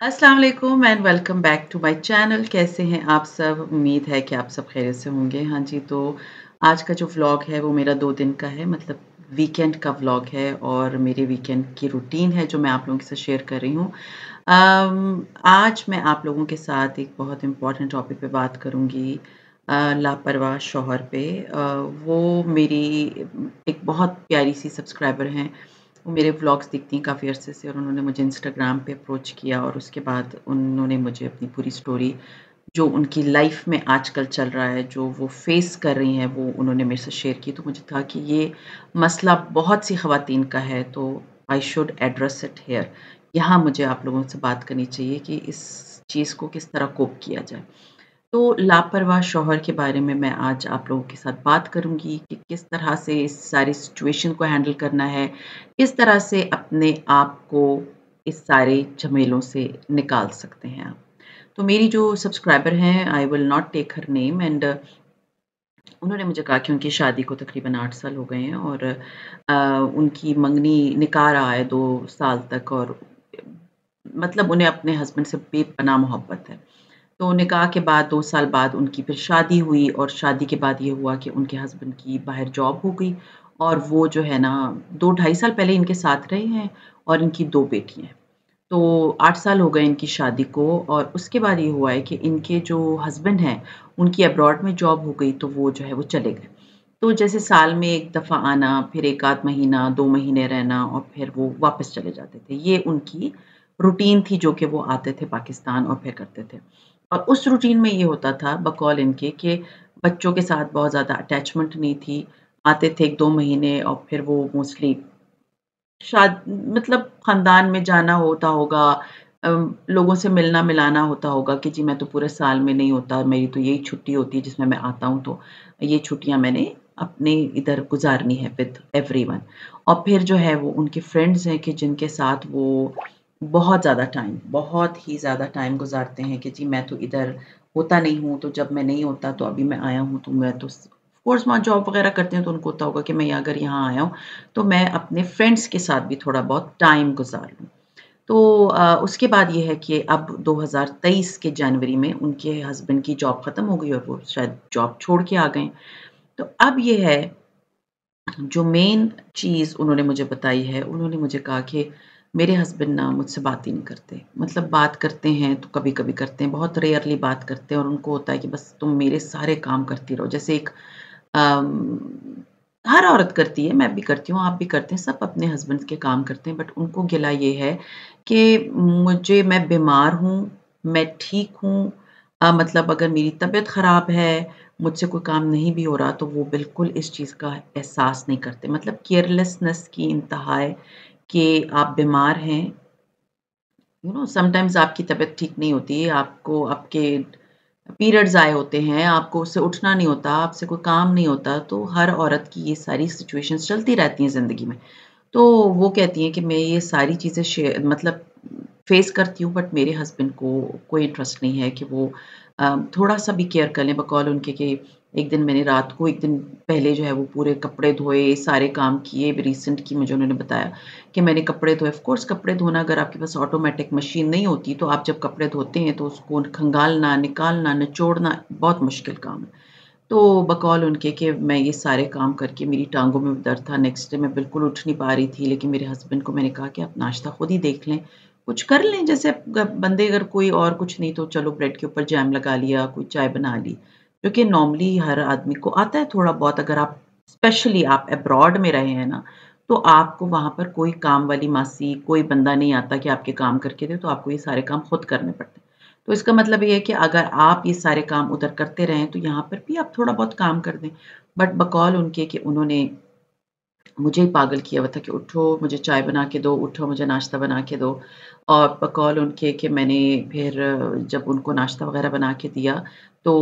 अस्सलाम वालेकुम and welcome back to my channel. कैसे हैं आप सब? उम्मीद है कि आप सब खैरियत से होंगे। हाँ जी, तो आज का जो व्लॉग है वो मेरा 2 दिन का है, मतलब वीकेंड का व्लॉग है और मेरे वीकेंड की रूटीन है जो मैं आप लोगों के साथ शेयर कर रही हूँ। आज मैं आप लोगों के साथ एक बहुत इम्पोर्टेंट टॉपिक पे बात करूँगी, लापरवाह शौहर पे। वो मेरी एक बहुत प्यारी-सी सब्सक्राइबर हैं। वो मेरे व्लॉग्स देखती हैं काफ़ी अरसे से और उन्होंने मुझे इंस्टाग्राम पे अप्रोच किया और उसके बाद उन्होंने मुझे अपनी पूरी स्टोरी जो उनकी लाइफ में आजकल चल रहा है, जो वो फेस कर रही हैं, वो उन्होंने मेरे साथ शेयर की। तो मुझे था कि ये मसला बहुत सी ख़वातीन का है, तो I should address it here. यहाँ मुझे आप लोगों से बात करनी चाहिए कि इस चीज़ को किस तरह कोप किया जाए। तो लापरवाह शौहर के बारे में मैं आज आप लोगों के साथ बात करूँगी कि किस तरह से इस सारी सिचुएशन को हैंडल करना है, किस तरह से अपने आप को इस सारे झमेलों से निकाल सकते हैं आप। तो मेरी जो सब्सक्राइबर हैं, I will not take her name and उन्होंने मुझे कहा कि उनकी शादी को तकरीबन 8 साल हो गए हैं और उनकी मंगनी निकाह रहा है 2 साल तक और मतलब उन्हें अपने हस्बैंड से बेपनाह मोहब्बत है। तो निकाह के बाद 2 साल बाद उनकी फिर शादी हुई और शादी के बाद ये हुआ कि उनके हस्बैंड की बाहर जॉब हो गई और वो जो है ना 2 ढाई साल पहले इनके साथ रहे हैं और इनकी 2 बेटियाँ हैं। तो 8 साल हो गए इनकी शादी को और उसके बाद ये हुआ है कि इनके जो हस्बैंड हैं, उनकी अब्रॉड में जॉब हो गई तो वो जो है वो चले गए। तो जैसे साल में 1 दफ़ा आना, फिर 1 आध महीना, 2 महीने रहना और फिर वो वापस चले जाते थे। ये उनकी रूटीन थी जो कि वो आते थे पाकिस्तान और फिर करते थे। और उस रूटीन में ये होता था बकौल इनके कि बच्चों के साथ बहुत ज़्यादा अटैचमेंट नहीं थी। आते थे 1-2 महीने और फिर वो मोस्टली मतलब ख़ानदान में जाना होता होगा, लोगों से मिलना-मिलाना होता होगा कि जी मैं तो पूरे साल में नहीं होता, मेरी तो यही छुट्टी होती है जिसमें मैं आता हूँ, तो ये छुट्टियाँ मैंने अपने इधर गुज़ारनी है विद एवरीवन। और फिर जो है वो उनके फ्रेंड्स हैं कि जिनके साथ वो बहुत ही ज़्यादा टाइम गुज़ारते हैं कि जी मैं तो इधर होता नहीं हूँ, तो जब मैं नहीं होता तो अभी मैं आया हूँ, तो मैं तो ऑफ़ कोर्स वहाँ जॉब वग़ैरह करते हैं तो उनको होता होगा कि मैं अगर यहाँ आया हूँ तो मैं अपने फ्रेंड्स के साथ भी थोड़ा बहुत टाइम गुज़ार लूँ। तो उसके बाद ये है कि अब 2023 के जनवरी में उनके हस्बैंड की जॉब ख़त्म हो गई और वो शायद जॉब छोड़ के आ गए। तो अब ये है जो मेन चीज़ उन्होंने मुझे बताई है, उन्होंने मुझे कहा कि मेरे हस्बैंड ना मुझसे बात ही नहीं करते। मतलब बात करते हैं तो कभी-कभी करते हैं, बहुत रेयरली बात करते हैं और उनको होता है कि बस तुम मेरे सारे काम करती रहो। जैसे एक अम, हर औरत करती है, मैं भी करती हूँ, आप भी करते हैं, सब अपने हस्बैंड के काम करते हैं, बट उनको गिला ये है कि मैं बीमार हूँ, मैं ठीक हूँ, मतलब अगर मेरी तबीयत ख़राब है, मुझसे कोई काम नहीं भी हो रहा, तो वो बिल्कुल इस चीज़ का एहसास नहीं करते। मतलब केयरलेसनेस की इंतहा है कि आप बीमार हैं, समटाइम्स आपकी तबीयत ठीक नहीं होती, आपको आपके पीरियड्स आए होते हैं, आपको उससे उठना नहीं होता, आपसे कोई काम नहीं होता, तो हर औरत की ये सारी सिचुएशंस चलती रहती हैं ज़िंदगी में। तो वो कहती हैं कि मैं ये सारी चीज़ें मतलब फ़ेस करती हूँ बट मेरे हस्बैंड को कोई इंटरेस्ट नहीं है कि वो थोड़ा-सा भी केयर कर लें बकौल उनके कि एक दिन मैंने रात को 1 दिन पहले जो है वो पूरे कपड़े धोए, सारे काम किए, रिसेंट की मुझे उन्होंने बताया कि मैंने कपड़े धोए। ऑफ़ कोर्स कपड़े धोना अगर आपके पास ऑटोमैटिक मशीन नहीं होती तो आप जब कपड़े धोते हैं तो उसको खंगालना, निकालना, निचोड़ना बहुत मुश्किल काम है। तो बकौल उनके कि मैं ये सारे काम करके मेरी टाँगों में दर्द था, नेक्स्ट डे मैं बिल्कुल उठ नहीं पा रही थी, लेकिन मेरे हस्बैंड को मैंने कहा कि आप नाश्ता खुद ही देख लें, कुछ कर लें जैसे बंदे अगर कोई और कुछ नहीं तो चलो ब्रेड के ऊपर जैम लगा लिया, कोई चाय बना ली, जो कि नॉर्मली हर आदमी को आता है थोड़ा बहुत अगर आप स्पेशली आप अब्रॉड में रहे हैं ना, तो आपको वहाँ पर कोई काम वाली मासी, कोई बंदा नहीं आता कि आपके काम करके दे, तो आपको ये सारे काम खुद करने पड़ते हैं। तो इसका मतलब ये है कि अगर आप ये सारे काम उधर करते रहें, तो यहाँ पर भी आप थोड़ा बहुत काम कर दें। बट बकौल उनके कि उन्होंने मुझे ही पागल किया हुआ था कि उठो, मुझे चाय बना के दो, उठो, मुझे नाश्ता बना के दो। और बकौल उनके कि मैंने फिर जब उनको नाश्ता वग़ैरह बना के दिया, तो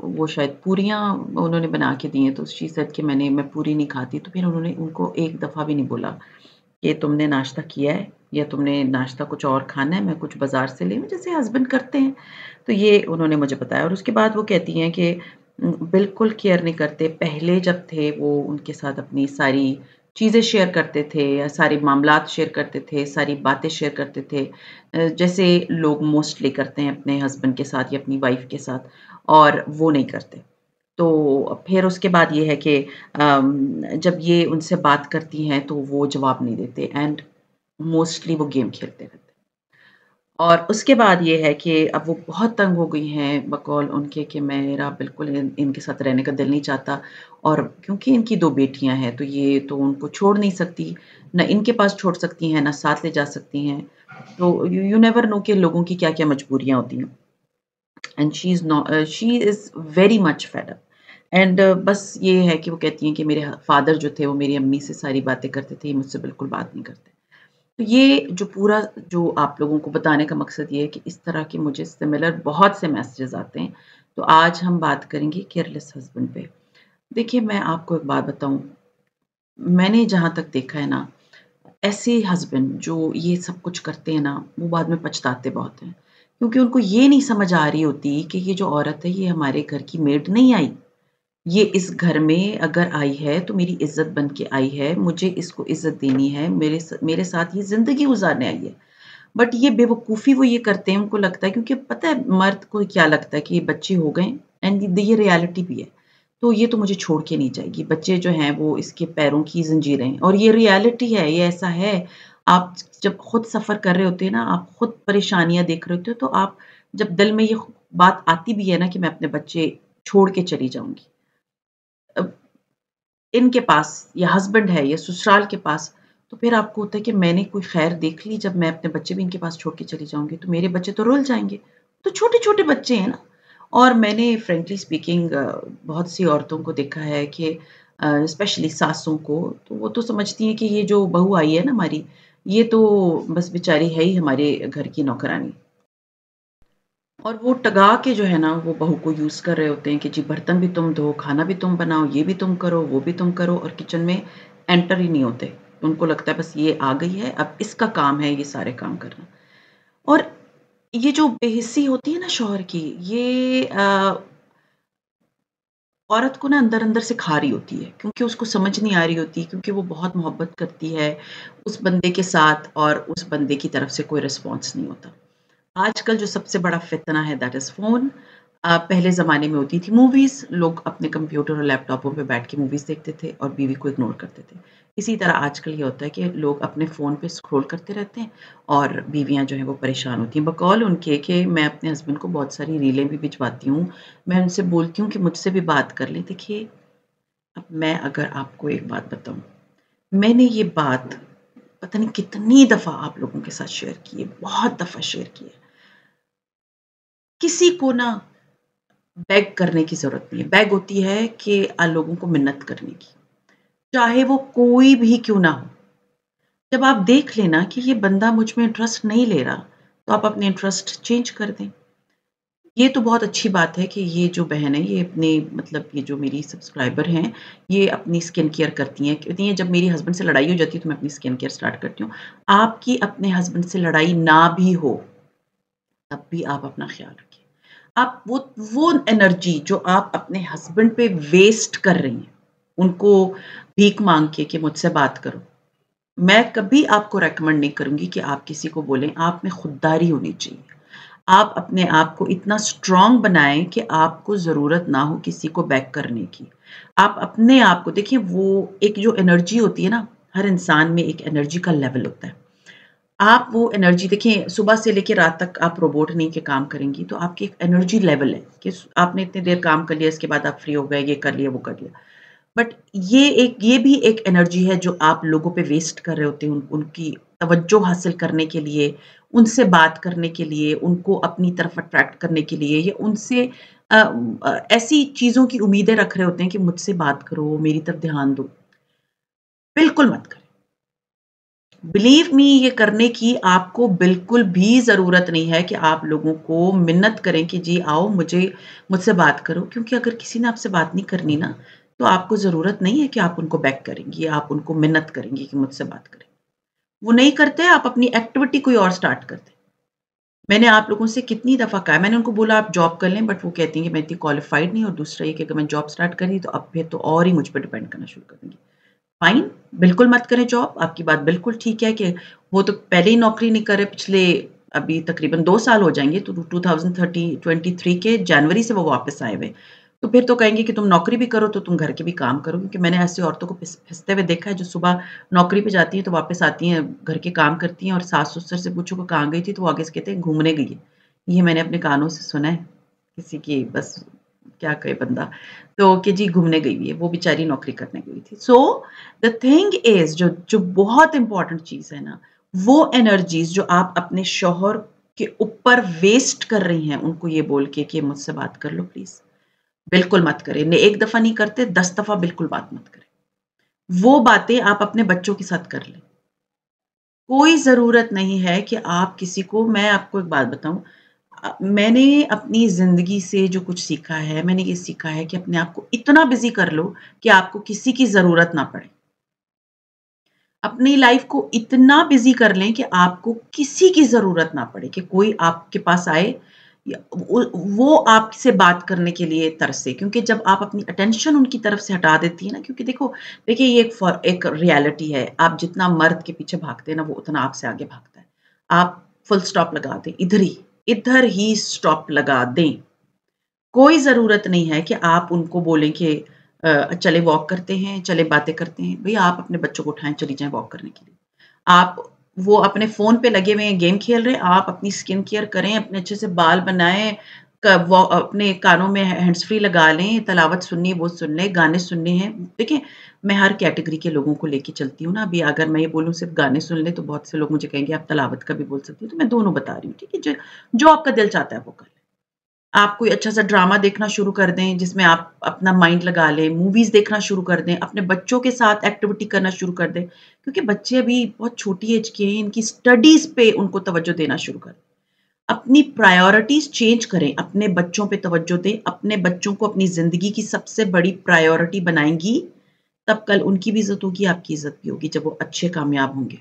वो शायद पूरियाँ उन्होंने बना के दी हैं, तो शी सेड कि मैं पूरी नहीं खाती। तो फिर उन्होंने उनको एक दफ़ा भी नहीं बोला कि तुमने नाश्ता किया है या तुमने नाश्ता कुछ और खाना है, मैं कुछ बाज़ार से ले आऊँ, जैसे हस्बैंड करते हैं। तो ये उन्होंने मुझे बताया और उसके बाद वो कहती हैं कि बिल्कुल केयर नहीं करते। पहले जब थे वो उनके साथ अपनी सारी चीज़ें शेयर करते थे या सारे मामलात शेयर करते थे, सारी बातें शेयर करते थे। जैसे लोग मोस्टली करते हैं अपने हस्बैंड के साथ या अपनी वाइफ़ के साथ और वो नहीं करते। तो फिर उसके बाद ये है कि जब ये उनसे बात करती हैं तो वो जवाब नहीं देते एंड मोस्टली वो गेम खेलते रहते हैं। और उसके बाद ये है कि अब वो बहुत तंग हो गई हैं बकौल उनके कि मेरा बिल्कुल इनके साथ रहने का दिल नहीं चाहता और क्योंकि इनकी 2 बेटियाँ हैं, तो ये तो उनको छोड़ नहीं सकती, ना इनके पास छोड़ सकती हैं, ना साथ ले जा सकती हैं। तो यू यू नेवर नो कि लोगों की क्या-क्या मजबूरियाँ होती हैं। And she is very much fed up and बस ये है कि वो कहती हैं कि मेरे फादर जो थे, वो मेरी अम्मी से सारी बातें करते थे, ये मुझसे बिल्कुल बात नहीं करते। तो ये जो पूरा जो आप लोगों को बताने का मकसद ये है कि इस तरह के मुझे सिमिलर बहुत से मैसेजेस आते हैं। तो आज हम बात करेंगे केयरलेस हस्बैंड पे। देखिए मैं आपको एक बात बताऊँ, मैंने जहाँ तक देखा है ना, ऐसे हस्बैंड जो ये सब कुछ करते हैं ना, वो बाद में पछताते बहुत हैं। क्योंकि उनको ये नहीं समझ आ रही होती कि ये जो औरत है ये हमारे घर की मेड नहीं आई। ये इस घर में अगर आई है तो मेरी इज़्ज़त बन के आई है, मुझे इसको इज़्ज़त देनी है, मेरे साथ ये ज़िंदगी गुज़ारने आई है। बट ये बेवकूफ़ी वो ये करते हैं, उनको लगता है क्योंकि पता है मर्द को क्या लगता है कि ये बच्चे हो गए एंड ये रियलिटी भी है। तो ये तो मुझे छोड़ के नहीं जाएगी, बच्चे जो हैं वो इसके पैरों की ज़ंजीरें हैं और ये रियलिटी है, ये ऐसा है। आप जब खुद सफ़र कर रहे होते हैं ना, आप खुद परेशानियाँ देख रहे होते हो, तो आप जब दिल में ये बात आती भी है ना कि मैं अपने बच्चे छोड़ के चली जाऊँगी। अब इनके पास या हस्बैंड है या ससुराल के पास, तो फिर आपको होता है कि मैंने कोई खैर देख ली जब मैं अपने बच्चे भी इनके पास छोड़ के चली जाऊँगी, तो मेरे बच्चे तो रुल जाएँगे। तो छोटे-छोटे बच्चे हैं ना और मैंने फ्रैंकली स्पीकिंग बहुत सी औरतों को देखा है कि स्पेशली सासों को, तो वो तो समझती हैं कि ये जो बहू आई है ना हमारी, ये तो बस बेचारी है ही हमारे घर की नौकरानी। और वो टगा के जो है ना, वो बहू को यूज़ कर रहे होते हैं कि जी बर्तन भी तुम धो, खाना भी तुम बनाओ, ये भी तुम करो, वो भी तुम करो और किचन में एंटर ही नहीं होते। उनको लगता है बस ये आ गई है, अब इसका काम है ये सारे काम करना। और ये जो बेहिस्सी होती है ना शौहर की, ये औरत को ना अंदर-अंदर से खा रही होती है, क्योंकि उसको समझ नहीं आ रही होती, क्योंकि वो बहुत मोहब्बत करती है उस बंदे के साथ और उस बंदे की तरफ से कोई रिस्पॉन्स नहीं होता। आजकल जो सबसे बड़ा फ़ितना है दैट इज़ फ़ोन। पहले ज़माने में होती थी मूवीज़, लोग अपने कंप्यूटर और लैपटॉपों पे बैठ के मूवीज़ देखते थे और बीवी को इग्नोर करते थे। इसी तरह आजकल ये होता है कि लोग अपने फ़ोन पे स्क्रॉल करते रहते हैं और बीवियाँ जो हैं वो परेशान होती हैं। बकौल उनके कि मैं अपने हस्बैंड को बहुत सारी रीलें भी भिजवाती हूँ। मैं उनसे बोलती हूँ कि मुझसे भी बात कर लें। देखिए, अब मैं अगर आपको एक बात बताऊँ, मैंने ये बात पता नहीं कितनी दफ़ा आप लोगों के साथ शेयर की है, बहुत दफ़ा शेयर की है। किसी को ना बेग करने की ज़रूरत नहीं है। बेग होती है कि लोगों को मिन्नत करने की, चाहे वो कोई भी क्यों ना हो। जब आप देख लें ना कि ये बंदा मुझ में इंटरेस्ट नहीं ले रहा, तो आप अपने इंटरेस्ट चेंज कर दें। ये तो बहुत अच्छी बात है कि ये जो बहन है, ये अपने मतलब ये जो मेरी सब्सक्राइबर हैं, ये अपनी स्किन केयर करती हैं। कहती हैं जब मेरी हस्बैंड से लड़ाई हो जाती है, तो मैं अपनी स्किन केयर स्टार्ट करती हूँ। आपकी अपने हस्बैंड से लड़ाई ना भी हो, तब भी आप अपना ख़्याल रखिए। आप वो एनर्जी जो आप अपने हस्बैंड पे वेस्ट कर रही हैं, उनको भीख माँग के कि मुझसे बात करो। मैं कभी आपको रिकमेंड नहीं करूँगी कि आप किसी को बोलें, आप में खुददारी होनी चाहिए। आप अपने आप को इतना स्ट्रॉन्ग बनाएँ कि आपको ज़रूरत ना हो किसी को बैक करने की। आप अपने आप को देखिए वो एक जो एनर्जी होती है ना, हर इंसान में एक एनर्जी का लेवल होता है। आप वो एनर्जी देखिए सुबह से लेके रात तक आप रोबोट नहीं के काम करेंगी, तो आपकी एक एनर्जी लेवल है कि आपने इतनी देर काम कर लिया, इसके बाद आप फ्री हो गए, ये कर लिया, वो कर लिया। बट ये भी एक एनर्जी है जो आप लोगों पे वेस्ट कर रहे होते हैं, उनकी तवज्जो हासिल करने के लिए, उनसे बात करने के लिए, उनको अपनी तरफ अट्रैक्ट करने के लिए या उनसे ऐसी चीज़ों की उम्मीदें रख रहे होते हैं कि मुझसे बात करो, मेरी तरफ ध्यान दो। बिल्कुल मत करें। बिलीव मी ये करने की आपको बिल्कुल भी ज़रूरत नहीं है कि आप लोगों को मिन्नत करें कि जी आओ मुझसे बात करो क्योंकि अगर किसी ने आपसे बात नहीं करनी ना, तो आपको ज़रूरत नहीं है कि आप उनको बेग करेंगी या आप उनको मिन्नत करेंगी कि मुझसे बात करें। वो नहीं करते आप अपनी एक्टिविटी कोई और स्टार्ट कर दें। मैंने आप लोगों से कितनी दफ़ा कहा है, मैंने उनको बोला आप जॉब कर लें बट वो कहती हैं कि मैं इतनी क्वालिफ़ाइड नहीं और दूसरा ये कि अगर मैं जॉब स्टार्ट करी तो अब फिर तो और ही मुझ पे डिपेंड करना शुरू कर देंगी। फाइन, बिल्कुल मत करें जॉब, आपकी बात बिल्कुल ठीक है कि वो तो पहले ही नौकरी नहीं कर रहे, पिछले अभी तकरीबन 2 साल हो जाएँगे, तो 2023 के जनवरी से वो वापस आए हुए। तो फिर तो कहेंगे कि तुम नौकरी भी करो, तो तुम घर के भी काम करो, क्योंकि मैंने ऐसी औरतों को पिसते हुए देखा है, जो सुबह नौकरी पे जाती हैं, तो वापस आती हैं, घर के काम करती हैं और सास-ससुर से पूछो कि कहाँ गई थी, तो वो आगे से कहते हैं घूमने गई है। ये मैंने अपने कानों से सुना है, किसी की बस क्या कहे बंदा, तो कि जी घूमने गई हुई है, वो बेचारी नौकरी करने गई थी। सो द थिंग इज़ जो जो बहुत इम्पोर्टेंट चीज़ है ना, वो एनर्जीज़ जो आप अपने शौहर के ऊपर वेस्ट कर रही हैं, उनको ये बोल के कि मुझसे बात कर लो प्लीज़, बिल्कुल मत करें। ने 1 दफ़ा नहीं करते, 10 दफ़ा बिल्कुल बात मत करें। वो बातें आप अपने बच्चों के साथ कर लें। कोई ज़रूरत नहीं है कि आप किसी को, मैं आपको एक बात बताऊँ, मैंने अपनी ज़िंदगी से जो कुछ सीखा है, मैंने ये सीखा है कि अपने आप को इतना बिज़ी कर लो कि आपको किसी की ज़रूरत ना पड़े। अपनी लाइफ़ को इतना बिज़ी कर लें कि आपको किसी की ज़रूरत ना पड़े, कि कोई आपके पास आए या वो आपसे बात करने के लिए तरसे, क्योंकि जब आप अपनी अटेंशन उनकी तरफ से हटा देती हैं ना, क्योंकि देखिए ये एक रियलिटी है, आप जितना मर्द के पीछे भागते हैं ना, वो उतना आपसे आगे भागता है। आप फुल स्टॉप लगा दें, इधर ही स्टॉप लगा दें। कोई ज़रूरत नहीं है कि आप उनको बोलें कि चलें वॉक करते हैं, चलें बातें करते हैं। भई आप अपने बच्चों को उठाएँ, चली जाएँ वॉक करने के लिए। आप वो अपने फ़ोन पे लगे हुए हैं, गेम खेल रहे हैं, आप अपनी स्किन केयर करें, अपने अच्छे से बाल बनाएँ, अपने कानों में हैंड्स फ्री लगा लें, तिलावत सुननी है वो सुन लें, गाने सुनने हैं। देखिए, मैं हर कैटेगरी के लोगों को लेके चलती हूँ ना, अभी अगर मैं ये बोलूँ सिर्फ़ गाने सुन लें, तो बहुत से लोग मुझे कहेंगे आप तिलावत का भी बोल सकती हो, तो मैं दोनों बता रही हूँ, ठीक है? जो आपका दिल चाहता है वो कर लें। आप कोई अच्छा-सा ड्रामा देखना शुरू कर दें, जिसमें आप अपना माइंड लगा लें, मूवीज़ देखना शुरू कर दें, अपने बच्चों के साथ एक्टिविटी करना शुरू कर दें, क्योंकि बच्चे अभी बहुत छोटी एज के हैं, इनकी स्टडीज़ पे उनको तवज्जो देना शुरू करें। अपनी प्रायोरिटीज़ चेंज करें, अपने बच्चों पे तवज्जो दें, अपने बच्चों को अपनी ज़िंदगी की सबसे बड़ी प्रायोरिटी बनाएँगी, तब कल उनकी भी इज़्ज़त होगी, आपकी इज़्ज़त भी होगी, जब वो अच्छे कामयाब होंगे।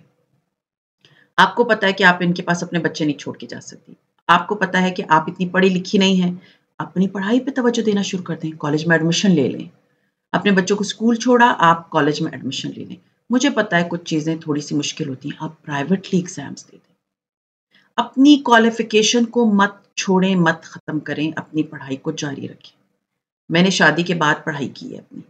आपको पता है कि आप इनके पास अपने बच्चे नहीं छोड़ के जा सकती। आपको पता है कि आप इतनी पढ़ी-लिखी नहीं हैं, अपनी पढ़ाई पे तवज्जो देना शुरू कर दें, कॉलेज में एडमिशन ले लें। अपने बच्चों को स्कूल छोड़ा, आप कॉलेज में एडमिशन ले लें। मुझे पता है कुछ चीज़ें थोड़ी-सी मुश्किल होती हैं, आप प्राइवेटली एग्ज़ाम्स दे दें। अपनी क्वालिफ़िकेशन को मत छोड़ें, मत ख़त्म करें, अपनी पढ़ाई को जारी रखें। मैंने शादी के बाद पढ़ाई की है अपनी।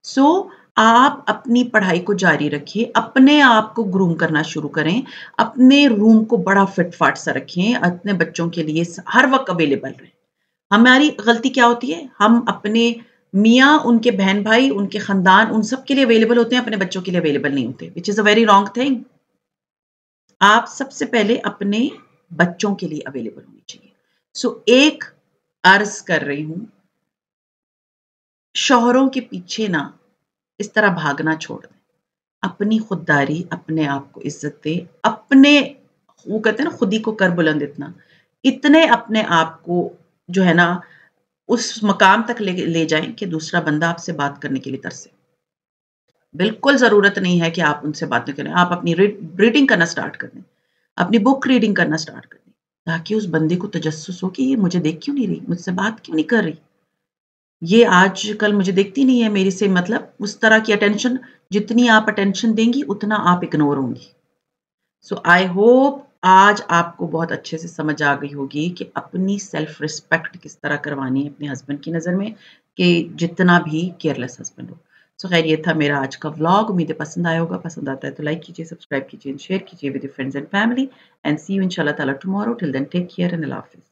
सो आप अपनी पढ़ाई को जारी रखिए, अपने आप को ग्रूम करना शुरू करें, अपने रूम को बड़ा फिट-फाट सा रखें, अपने बच्चों के लिए हर वक़्त अवेलेबल रहें। हमारी गलती क्या होती है? हम अपने मियाँ, उनके बहन-भाई, उनके ख़ानदान, उन सब के लिए अवेलेबल होते हैं, अपने बच्चों के लिए अवेलेबल नहीं होते, which is a very wrong thing. आप सबसे पहले अपने बच्चों के लिए अवेलेबल होनी चाहिए। सो एक अर्ज़ कर रही हूँ, शौहरों के पीछे ना इस तरह भागना छोड़ दें। अपनी खुददारी, अपने आप को इज़्ज़त दें, अपने वो कहते हैं ना खुद ही को कर बुलंद इतना, इतने अपने आप को जो है ना उस मकाम तक ले ले जाएँ कि दूसरा बंदा आपसे बात करने के लिए तरसे। बिल्कुल ज़रूरत नहीं है कि आप उनसे बातें करें, आप अपनी रीडिंग करना स्टार्ट कर दें, अपनी बुक रीडिंग करना स्टार्ट कर दें, ताकि उस बंदे को तजस्सुस हो कि ये मुझे देख क्यों नहीं रही, मुझसे बात क्यों नहीं कर रही? ये आजकल मुझे देखती नहीं है मेरे से, मतलब उस तरह की अटेंशन, जितनी आप अटेंशन देंगी उतना आप इग्नोर होंगी। सो आई होप आज आपको बहुत अच्छे से समझ आ गई होगी कि अपनी सेल्फ रिस्पेक्ट किस तरह करवानी है अपने हस्बैंड की नज़र में, कि जितना भी केयरलेस हस्बैंड हो। सो खैर ये था मेरा आज का व्लॉग, उम्मीद है पसंद आया होगा। पसंद आता है तो लाइक कीजिए, सब्सक्राइब कीजिए, शेयर कीजिए with your friends and family, and see you इंशाल्लाह ताला tomorrow. Till then take care and अल्लाह हाफ़िज़।